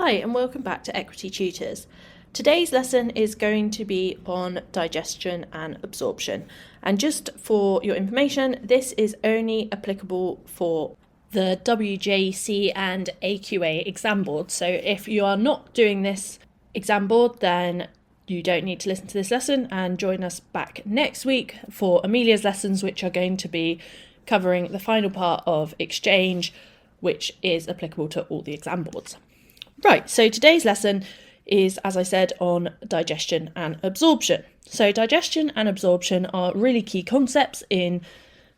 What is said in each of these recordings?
Hi and welcome back to Equity Tutors. Today's lesson is going to be on digestion and absorption. And just for your information, this is only applicable for the WJEC and AQA exam board. So if you are not doing this exam board, then you don't need to listen to this lesson and join us back next week for Amelia's lessons, which are going to be covering the final part of exchange, which is applicable to all the exam boards. Right, so today's lesson is, as I said, on digestion and absorption. So digestion and absorption are really key concepts in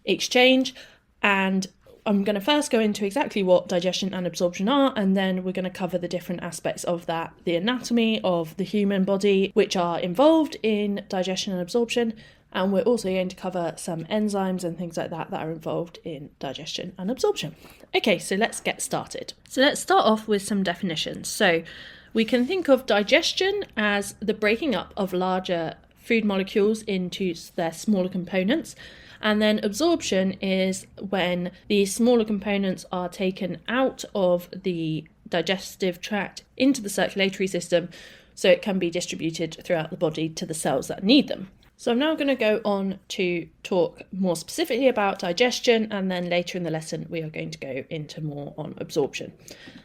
exchange, and I'm going to first go into exactly what digestion and absorption are, and then we're going to cover the different aspects of that, the anatomy of the human body, which are involved in digestion and absorption, and we're also going to cover some enzymes and things like that that are involved in digestion and absorption. Okay, so let's get started. So let's start off with some definitions. So we can think of digestion as the breaking up of larger food molecules into their smaller components. And then absorption is when these smaller components are taken out of the digestive tract into the circulatory system so it can be distributed throughout the body to the cells that need them. So I'm now going to go on to talk more specifically about digestion, and then later in the lesson we are going to go into more on absorption.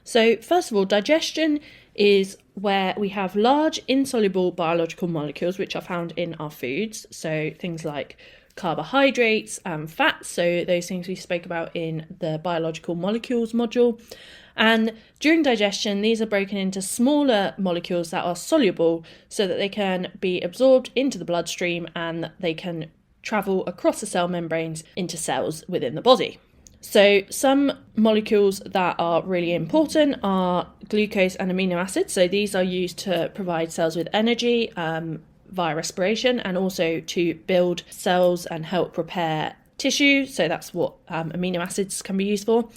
So first of all, digestion is where we have large insoluble biological molecules which are found in our foods, so things like carbohydrates and fats, so those things we spoke about in the biological molecules module. And during digestion, these are broken into smaller molecules that are soluble so that they can be absorbed into the bloodstream and they can travel across the cell membranes into cells within the body. So some molecules that are really important are glucose and amino acids. So these are used to provide cells with energy via respiration, and also to build cells and help repair tissue. So that's what amino acids can be used for.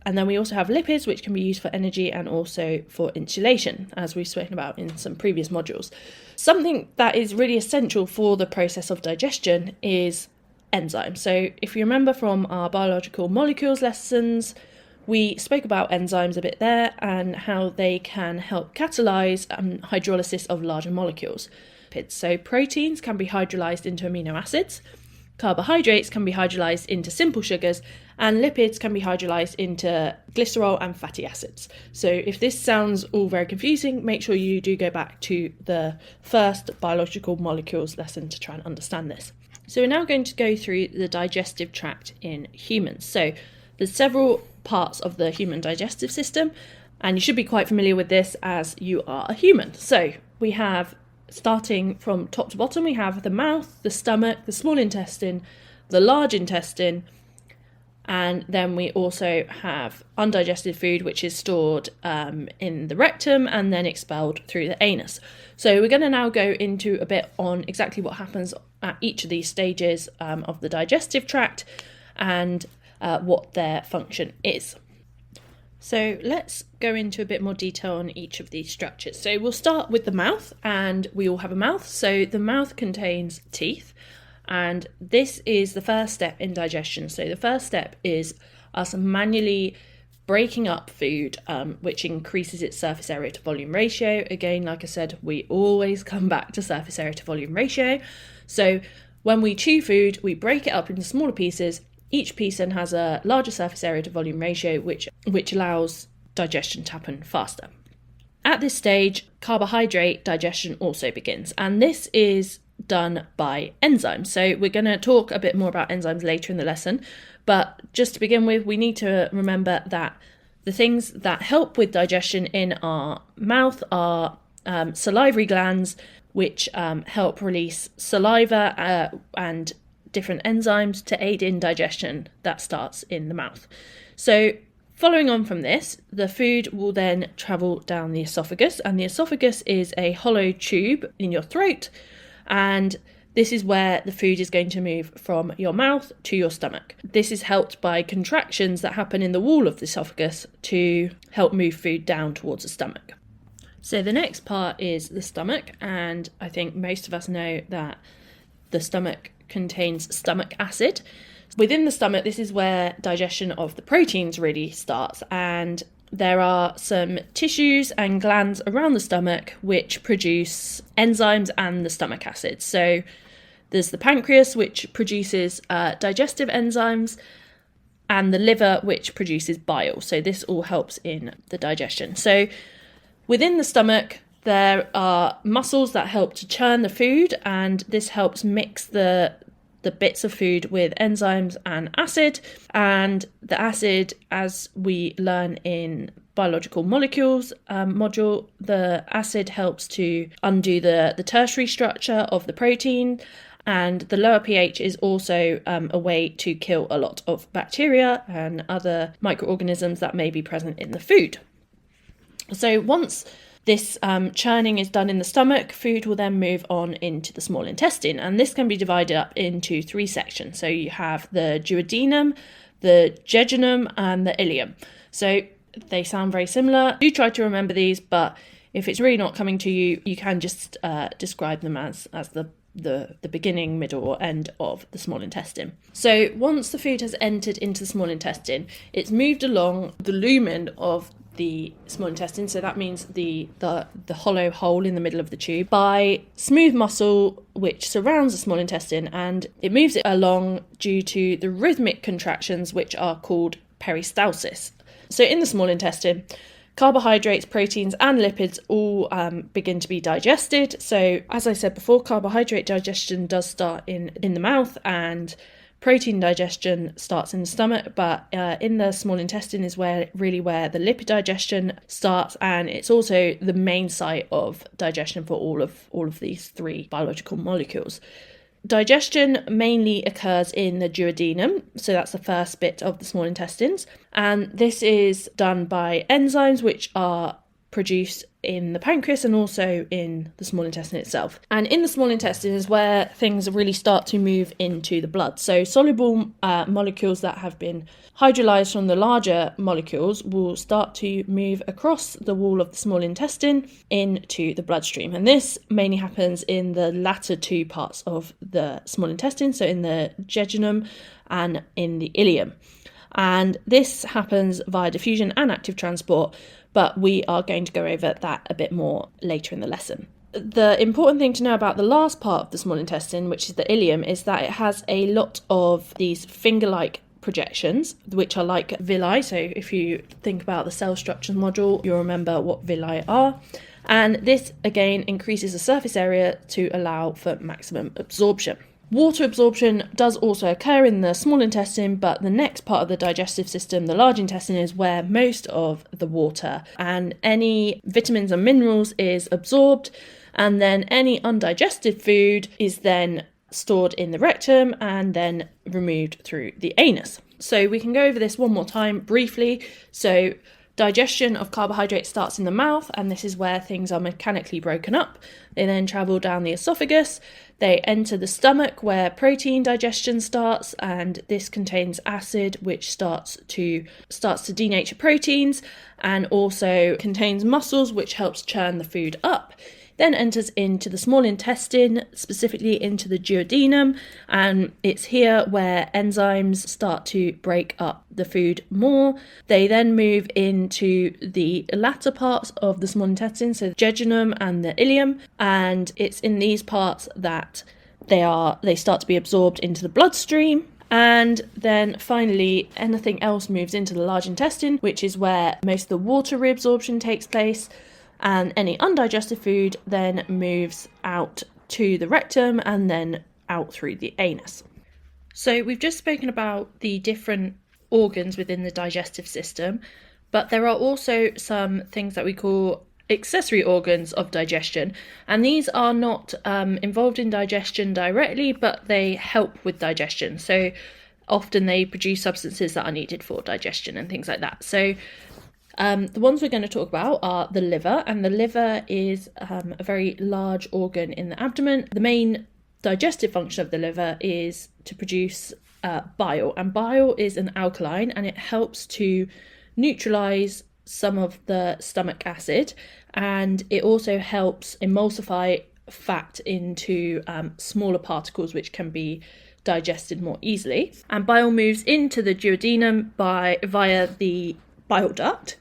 And then we also have lipids, which can be used for energy and also for insulation, as we've spoken about in some previous modules. Something that is really essential for the process of digestion is enzymes. So if you remember from our biological molecules lessons, we spoke about enzymes a bit there and how they can help catalyse hydrolysis of larger molecules. So proteins can be hydrolyzed into amino acids, carbohydrates can be hydrolyzed into simple sugars, and lipids can be hydrolyzed into glycerol and fatty acids. So if this sounds all very confusing, make sure you do go back to the first biological molecules lesson to try and understand this. So we're now going to go through the digestive tract in humans. So there's several parts of the human digestive system, and you should be quite familiar with this as you are a human. So we have, starting from top to bottom, we have the mouth, the stomach, the small intestine, the large intestine, and then we also have undigested food, which is stored in the rectum and then expelled through the anus. So we're going to now go into a bit on exactly what happens at each of these stages of the digestive tract and what their function is. So let's go into a bit more detail on each of these structures. So we'll start with the mouth, and we all have a mouth. So the mouth contains teeth, and this is the first step in digestion. So the first step is us manually breaking up food, which increases its surface area to volume ratio. Again, like I said, we always come back to surface area to volume ratio. So when we chew food, we break it up into smaller pieces. Each piece then has a larger surface area to volume ratio, which allows digestion to happen faster. At this stage, carbohydrate digestion also begins, and this is done by enzymes. So we're going to talk a bit more about enzymes later in the lesson, but just to begin with, we need to remember that the things that help with digestion in our mouth are salivary glands, which help release saliva and different enzymes to aid in digestion that starts in the mouth. So following on from this, the food will then travel down the esophagus, and the esophagus is a hollow tube in your throat, and this is where the food is going to move from your mouth to your stomach. This is helped by contractions that happen in the wall of the esophagus to help move food down towards the stomach. So the next part is the stomach, and I think most of us know that the stomach contains stomach acid. Within the stomach, this is where digestion of the proteins really starts, and there are some tissues and glands around the stomach which produce enzymes and the stomach acid. So there's the pancreas, which produces digestive enzymes, and the liver, which produces bile. So this all helps in the digestion. So within the stomach, there are muscles that help to churn the food, and this helps mix the bits of food with enzymes and acid. And the acid, as we learn in biological molecules module, the acid helps to undo the tertiary structure of the protein. And the lower pH is also a way to kill a lot of bacteria and other microorganisms that may be present in the food. So once this churning is done in the stomach, food will then move on into the small intestine. And this can be divided up into 3 sections. So you have the duodenum, the jejunum, and the ileum. So they sound very similar. Do try to remember these, but if it's really not coming to you, you can just describe them as the beginning, middle, or end of the small intestine. So once the food has entered into the small intestine, it's moved along the lumen of the small intestine, so that means the hollow hole in the middle of the tube, by smooth muscle which surrounds the small intestine, and it moves it along due to the rhythmic contractions which are called peristalsis. So in the small intestine, carbohydrates, proteins and lipids all begin to be digested. So as I said before, carbohydrate digestion does start in the mouth, and protein digestion starts in the stomach, but in the small intestine is where the lipid digestion starts, and it's also the main site of digestion for all of these 3 biological molecules. Digestion mainly occurs in the duodenum, so that's the first bit of the small intestines, and this is done by enzymes which are produced in the pancreas and also in the small intestine itself. And in the small intestine is where things really start to move into the blood. So soluble molecules that have been hydrolyzed from the larger molecules will start to move across the wall of the small intestine into the bloodstream. And this mainly happens in the latter 2 parts of the small intestine, so in the jejunum and in the ileum. And this happens via diffusion and active transport, but we are going to go over that a bit more later in the lesson. The important thing to know about the last part of the small intestine, which is the ileum, is that it has a lot of these finger-like projections, which are like villi. So if you think about the cell structures module, you'll remember what villi are. And this, again, increases the surface area to allow for maximum absorption. Water absorption does also occur in the small intestine, but the next part of the digestive system, the large intestine, is where most of the water and any vitamins and minerals is absorbed, and then any undigested food is then stored in the rectum and then removed through the anus. So we can go over this one more time briefly. So digestion of carbohydrates starts in the mouth, and this is where things are mechanically broken up. They then travel down the esophagus. They enter the stomach, where protein digestion starts, and this contains acid, which starts to denature proteins, and also contains muscles, which helps churn the food up. Then enters into the small intestine, specifically into the duodenum, and it's here where enzymes start to break up the food more. They then move into the latter parts of the small intestine, so the jejunum and the ileum, and it's in these parts that they start to be absorbed into the bloodstream. And then finally, anything else moves into the large intestine, which is where most of the water reabsorption takes place. And any undigested food then moves out to the rectum and then out through the anus. So we've just spoken about the different organs within the digestive system, but there are also some things that we call accessory organs of digestion, and these are not involved in digestion directly, but they help with digestion. So often they produce substances that are needed for digestion and things like that. So the ones we're going to talk about are the liver, and the liver is a very large organ in the abdomen. The main digestive function of the liver is to produce bile, and bile is an alkaline, and it helps to neutralize some of the stomach acid, and it also helps emulsify fat into smaller particles which can be digested more easily. And bile moves into the duodenum via the bile duct,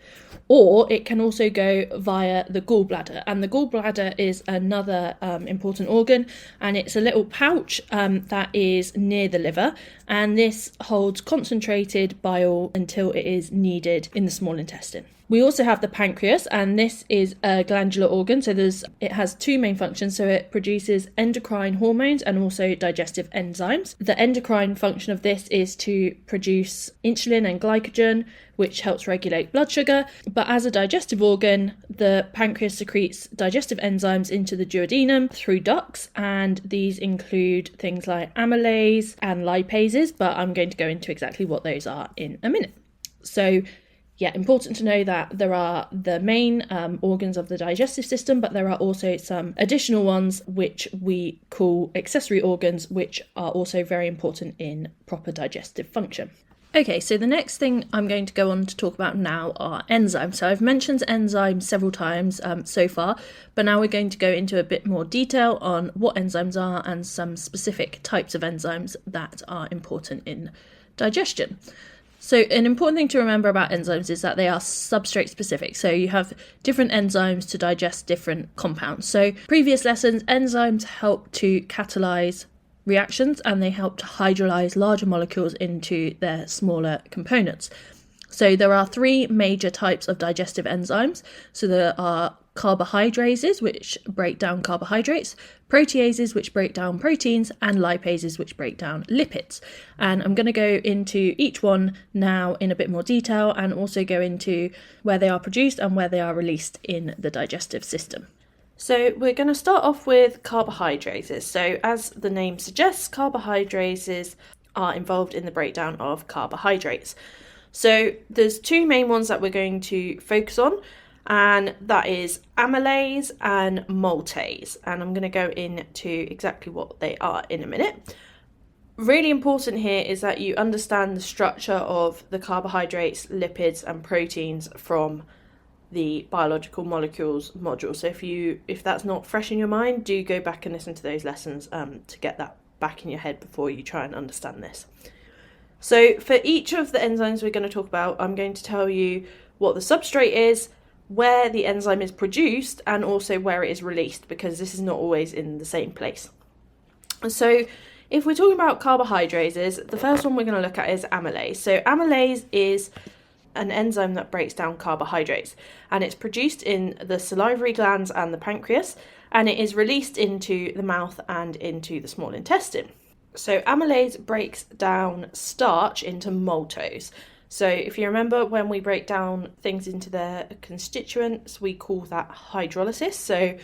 or it can also go via the gallbladder. And the gallbladder is another important organ, and it's a little pouch that is near the liver, and this holds concentrated bile until it is needed in the small intestine. We also have the pancreas, and this is a glandular organ, so it has two main functions. So it produces endocrine hormones and also digestive enzymes. The endocrine function of this is to produce insulin and glycogen, which helps regulate blood sugar. But as a digestive organ, the pancreas secretes digestive enzymes into the duodenum through ducts, and these include things like amylase and lipases, but I'm going to go into exactly what those are in a minute. So yeah, important to know that there are the main organs of the digestive system, but there are also some additional ones which we call accessory organs, which are also very important in proper digestive function. Okay, so the next thing I'm going to go on to talk about now are enzymes. So I've mentioned enzymes several times so far, but now we're going to go into a bit more detail on what enzymes are and some specific types of enzymes that are important in digestion. So an important thing to remember about enzymes is that they are substrate specific. So you have different enzymes to digest different compounds. So previous lessons, enzymes help to catalyze reactions, and they help to hydrolyze larger molecules into their smaller components. So there are three major types of digestive enzymes. So there are carbohydrases, which break down carbohydrates, proteases, which break down proteins, and lipases, which break down lipids. And I'm going to go into each one now in a bit more detail, and also go into where they are produced and where they are released in the digestive system. So we're going to start off with carbohydrases. So as the name suggests, carbohydrases are involved in the breakdown of carbohydrates. So there's two main ones that we're going to focus on, and that is amylase and maltase, and I'm going to go into exactly what they are in a minute. Really important here is that you understand the structure of the carbohydrates, lipids and proteins from the biological molecules module. So if that's not fresh in your mind, do go back and listen to those lessons to get that back in your head before you try and understand this. So for each of the enzymes we're going to talk about, I'm going to tell you what the substrate is, where the enzyme is produced, and also where it is released, because this is not always in the same place. So if we're talking about carbohydrases, the first one we're going to look at is amylase. So amylase is an enzyme that breaks down carbohydrates, and it's produced in the salivary glands and the pancreas, and it is released into the mouth and into the small intestine. So amylase breaks down starch into maltose. So if you remember, when we break down things into their constituents, we call that hydrolysis. So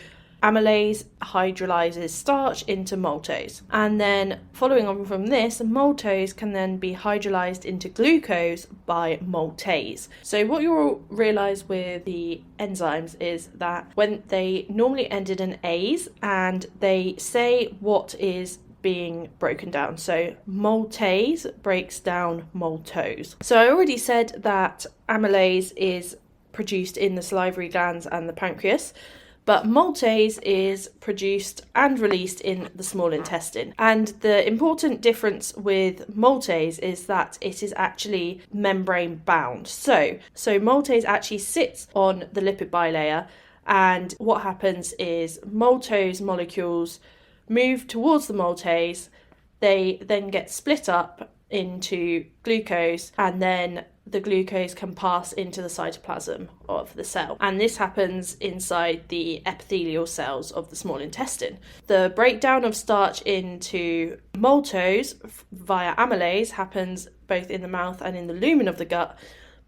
amylase hydrolyzes starch into maltose. And then following on from this, maltose can then be hydrolyzed into glucose by maltase. So what you'll realise with the enzymes is that when they normally ended in A's, and they say what is being broken down. So maltase breaks down maltose. So I already said that amylase is produced in the salivary glands and the pancreas, but maltase is produced and released in the small intestine. And the important difference with maltase is that it is actually membrane bound. So maltase actually sits on the lipid bilayer, and what happens is maltose molecules move towards the maltase, they then get split up into glucose, and then the glucose can pass into the cytoplasm of the cell. And this happens inside the epithelial cells of the small intestine. The breakdown of starch into maltose via amylase happens both in the mouth and in the lumen of the gut,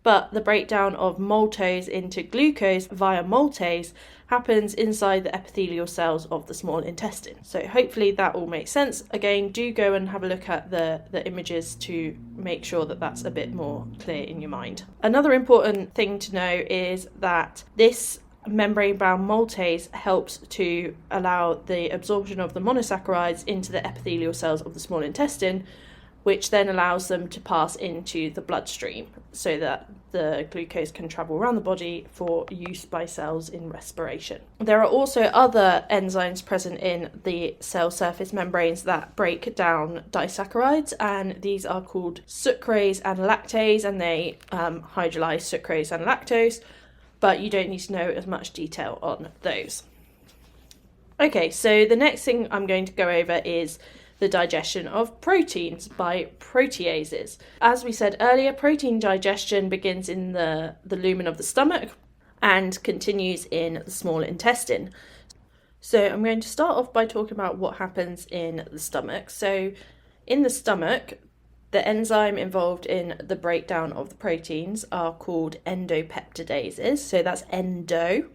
but the breakdown of maltose into glucose via maltase happens inside the epithelial cells of the small intestine. So hopefully that all makes sense. Again, do go and have a look at the images to make sure that that's a bit more clear in your mind. Another important thing to know is that this membrane-bound maltase helps to allow the absorption of the monosaccharides into the epithelial cells of the small intestine, which then allows them to pass into the bloodstream so that the glucose can travel around the body for use by cells in respiration. There are also other enzymes present in the cell surface membranes that break down disaccharides, and these are called sucrase and lactase, and they hydrolyze sucrose and lactose. but you don't need to know as much detail on those. Okay, so the next thing I'm going to go over is the digestion of proteins by proteases. As we said earlier, protein digestion begins in the lumen of the stomach and continues in the small intestine. So I'm going to start off by talking about what happens in the stomach. So in the stomach, the enzyme involved in the breakdown of the proteins are called endopeptidases. So that's endo.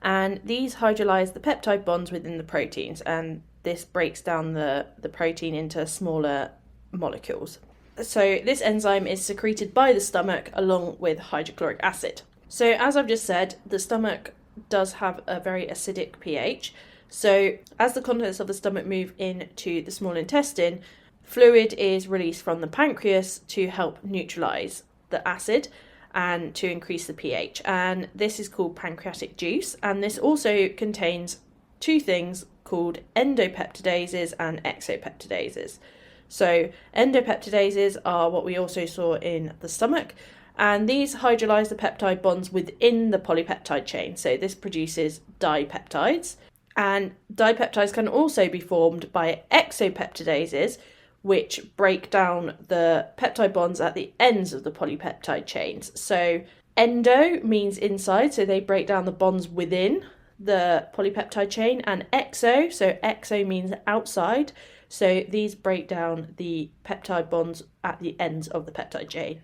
And these hydrolyze the peptide bonds within the proteins, and this breaks down the protein into smaller molecules. So this enzyme is secreted by the stomach along with hydrochloric acid. So as I've just said, the stomach does have a very acidic pH. So as the contents of the stomach move into the small intestine, fluid is released from the pancreas to help neutralize the acid and to increase the pH, and this is called pancreatic juice, and this also contains two things called endopeptidases and exopeptidases. So endopeptidases are what we also saw in the stomach, and these hydrolyze the peptide bonds within the polypeptide chain, so this produces dipeptides, and dipeptides can also be formed by exopeptidases, which break down the peptide bonds at the ends of the polypeptide chains. So endo means inside, so they break down the bonds within the polypeptide chain, and exo, so exo means outside, so these break down the peptide bonds at the ends of the peptide chain.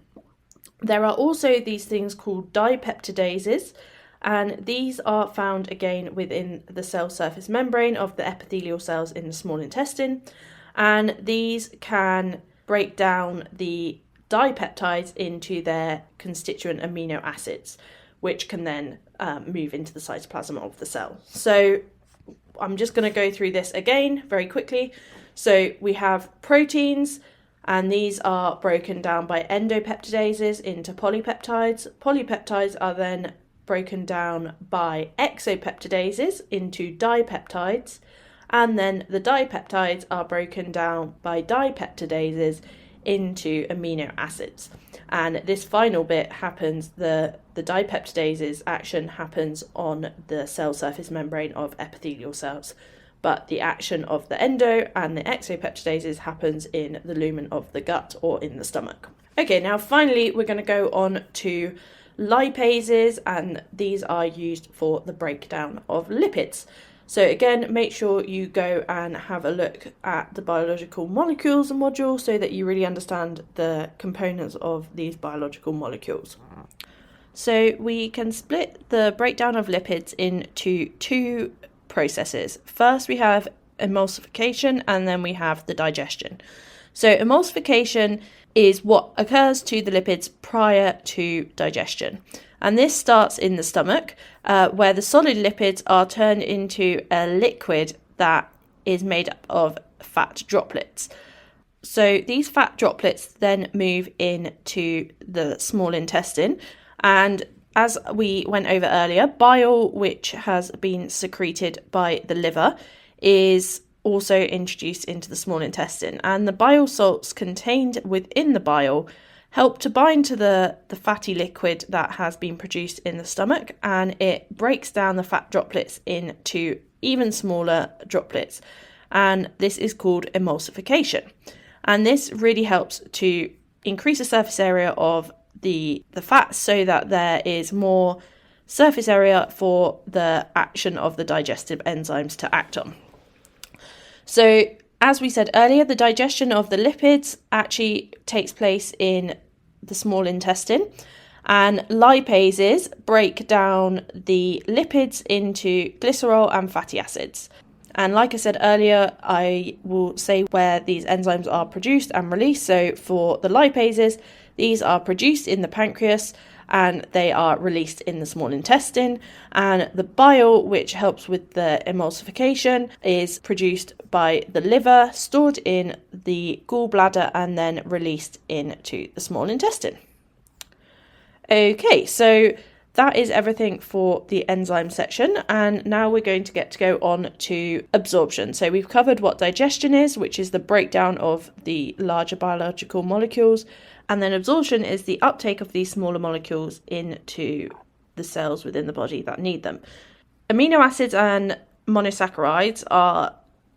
There are also these things called dipeptidases, and these are found again within the cell surface membrane of the epithelial cells in the small intestine. And these can break down the dipeptides into their constituent amino acids, which can then move into the cytoplasm of the cell. So I'm just going to go through this again very quickly. So we have proteins, and these are broken down by endopeptidases into polypeptides. Polypeptides are then broken down by exopeptidases into dipeptides. And then the dipeptides are broken down by dipeptidases into amino acids. And this final bit happens, the dipeptidases action happens on the cell surface membrane of epithelial cells. But the action of the endo and the exopeptidases happens in the lumen of the gut or in the stomach. Okay, now finally we're going to go on to lipases, and these are used for the breakdown of lipids. So again, make sure you go and have a look at the biological molecules module so that you really understand the components of these biological molecules. So we can split the breakdown of lipids into two processes. First, we have emulsification, and then we have the digestion. So emulsification is what occurs to the lipids prior to digestion. And this starts in the stomach, where the solid lipids are turned into a liquid that is made up of fat droplets. So these fat droplets then move into the small intestine, and as we went over earlier, bile, which has been secreted by the liver, is also introduced into the small intestine, and the bile salts contained within the bile help to bind to the fatty liquid that has been produced in the stomach, and it breaks down the fat droplets into even smaller droplets, and this is called emulsification. And this really helps to increase the surface area of the fat so that there is more surface area for the action of the digestive enzymes to act on. So as we said earlier, the digestion of the lipids actually takes place in the small intestine, and lipases break down the lipids into glycerol and fatty acids. And like I said earlier, I will say where these enzymes are produced and released. So for the lipases, these are produced in the pancreas and they are released in the small intestine. And the bile, which helps with the emulsification, is produced by the liver, stored in the gallbladder, and then released into the small intestine. Okay, so that is everything for the enzyme section, and now we're going to go on to absorption. So we've covered what digestion is, which is the breakdown of the larger biological molecules, and then absorption is the uptake of these smaller molecules into the cells within the body that need them. Amino acids and monosaccharides are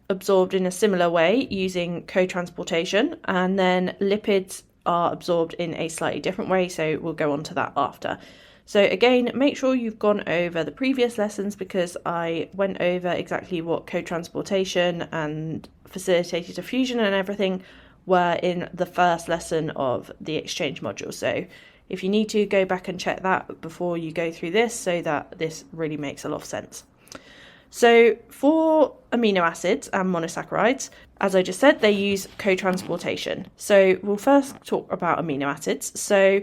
absorbed in a similar way using co-transportation, and then lipids are absorbed in a slightly different way, so we'll go on to that after. So again, make sure you've gone over the previous lessons, because I went over exactly what co-transportation and facilitated diffusion and everything were in the first lesson of the exchange module. So if you need to, go back and check that before you go through this, so that this really makes a lot of sense. So for amino acids and monosaccharides, as I just said, they use co-transportation. So we'll first talk about amino acids. So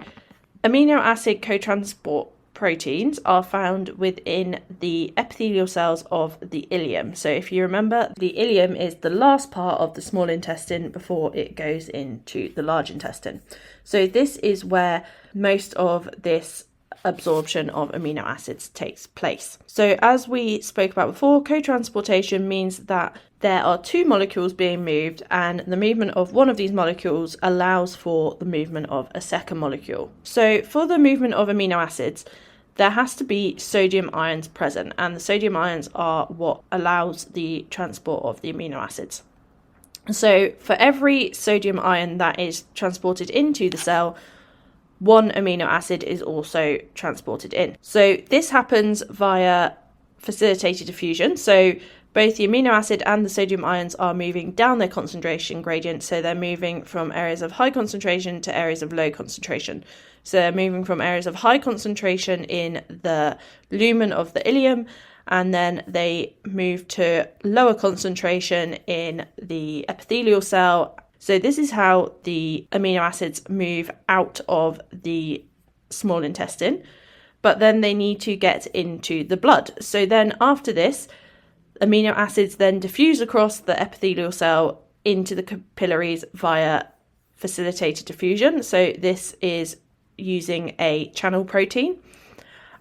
amino acid co-transport proteins are found within the epithelial cells of the ileum. So if you remember, the ileum is the last part of the small intestine before it goes into the large intestine. So this is where most of this absorption of amino acids takes place. So as we spoke about before, co-transportation means that there are two molecules being moved, and the movement of one of these molecules allows for the movement of a second molecule. So for the movement of amino acids, there has to be sodium ions present, and the sodium ions are what allows the transport of the amino acids. So for every sodium ion that is transported into the cell, one amino acid is also transported in. So this happens via facilitated diffusion. So both the amino acid and the sodium ions are moving down their concentration gradient. So they're moving from areas of high concentration to areas of low concentration. So they're moving from areas of high concentration in the lumen of the ileum, and then they move to lower concentration in the epithelial cell. So this is how the amino acids move out of the small intestine, but then they need to get into the blood. So then after this, amino acids then diffuse across the epithelial cell into the capillaries via facilitated diffusion. So this is using a channel protein.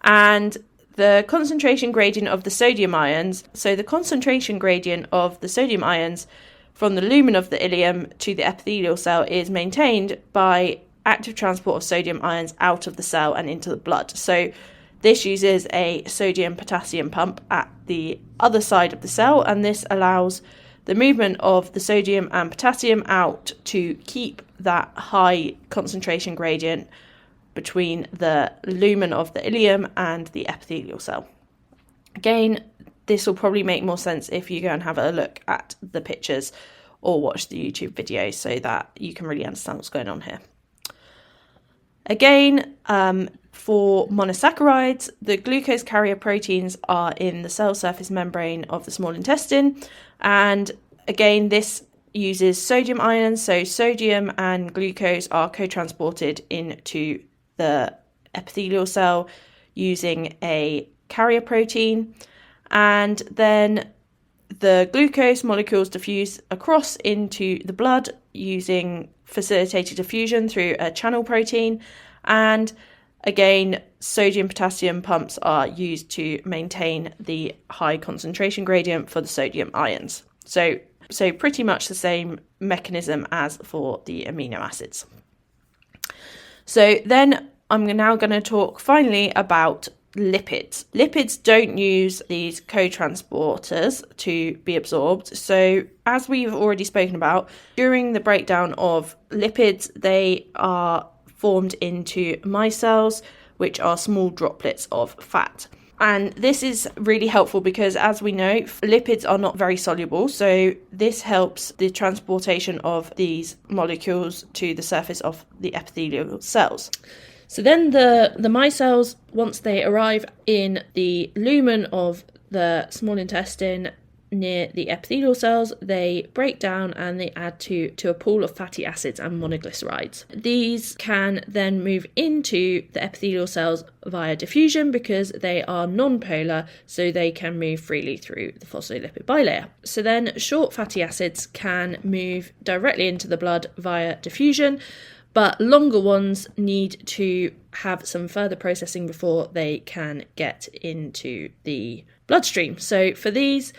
And the concentration gradient of the sodium ions, so the concentration gradient of the sodium ions from the lumen of the ileum to the epithelial cell is maintained by active transport of sodium ions out of the cell and into the blood. So this uses a sodium-potassium pump at the other side of the cell, and this allows the movement of the sodium and potassium out to keep that high concentration gradient between the lumen of the ileum and the epithelial cell. Again, this will probably make more sense if you go and have a look at the pictures or watch the YouTube videos, so that you can really understand what's going on here. Again, for monosaccharides, the glucose carrier proteins are in the cell surface membrane of the small intestine, and again this uses sodium ions, so sodium and glucose are co-transported into the epithelial cell using a carrier protein, and then the glucose molecules diffuse across into the blood using facilitated diffusion through a channel protein, and again sodium potassium pumps are used to maintain the high concentration gradient for the sodium ions. So pretty much the same mechanism as for the amino acids. So then I'm now going to talk finally about lipids. Lipids don't use these co-transporters to be absorbed. So as we've already spoken about, during the breakdown of lipids, they are formed into micelles, which are small droplets of fat. And this is really helpful because, as we know, lipids are not very soluble. So this helps the transportation of these molecules to the surface of the epithelial cells. So then the micelles, once they arrive in the lumen of the small intestine near the epithelial cells, they break down and they add to a pool of fatty acids and monoglycerides. These can then move into the epithelial cells via diffusion because they are non-polar, so they can move freely through the phospholipid bilayer. So then short fatty acids can move directly into the blood via diffusion, but longer ones need to have some further processing before they can get into the bloodstream. So for these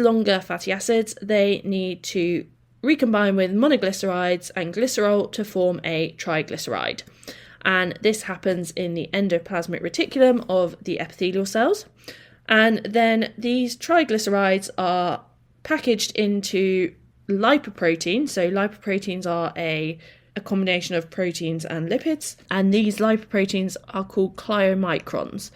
longer fatty acids, they need to recombine with monoglycerides and glycerol to form a triglyceride. and this happens in the endoplasmic reticulum of the epithelial cells. And then these triglycerides are packaged into lipoproteins. So lipoproteins are a combination of proteins and lipids, and these lipoproteins are called chylomicrons.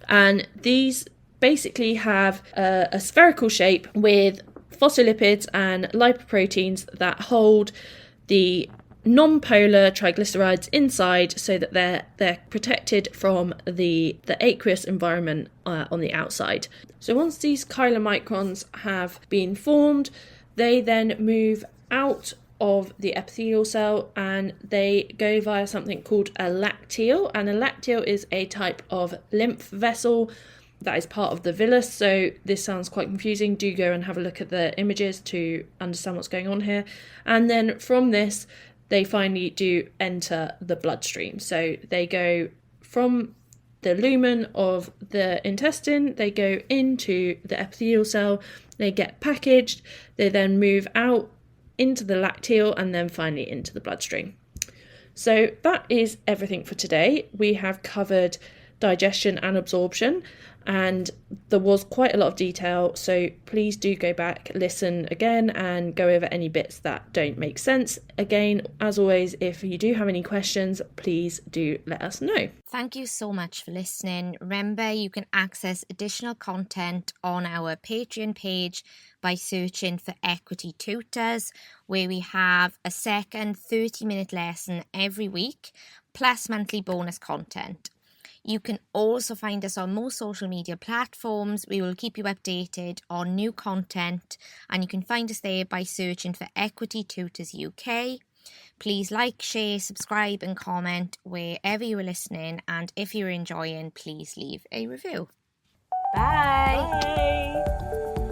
And these basically have a spherical shape with phospholipids and lipoproteins that hold the non-polar triglycerides inside, so that they're protected from the aqueous environment on the outside. So once these chylomicrons have been formed, they then move out of the epithelial cell and they go via something called a lacteal. And a lacteal is a type of lymph vessel that is part of the villus. So this sounds quite confusing. Do go and have a look at the images to understand what's going on here. And then from this, they finally do enter the bloodstream. So they go from the lumen of the intestine, they go into the epithelial cell, they get packaged, they then move out into the lacteal and then finally into the bloodstream. So that is everything for today. We have covered digestion and absorption, and there was quite a lot of detail, so please do go back, listen again, and go over any bits that don't make sense. Again, as always, if you do have any questions, please do let us know. Thank you so much for listening. Remember, you can access additional content on our Patreon page by searching for Equity Tutors, where we have a second 30-minute lesson every week, plus monthly bonus content. You can also find us on most social media platforms. We will keep you updated on new content, and you can find us there by searching for Equity Tutors UK. Please like, share, subscribe and comment wherever you are listening, and if you're enjoying, please leave a review. Bye! Bye.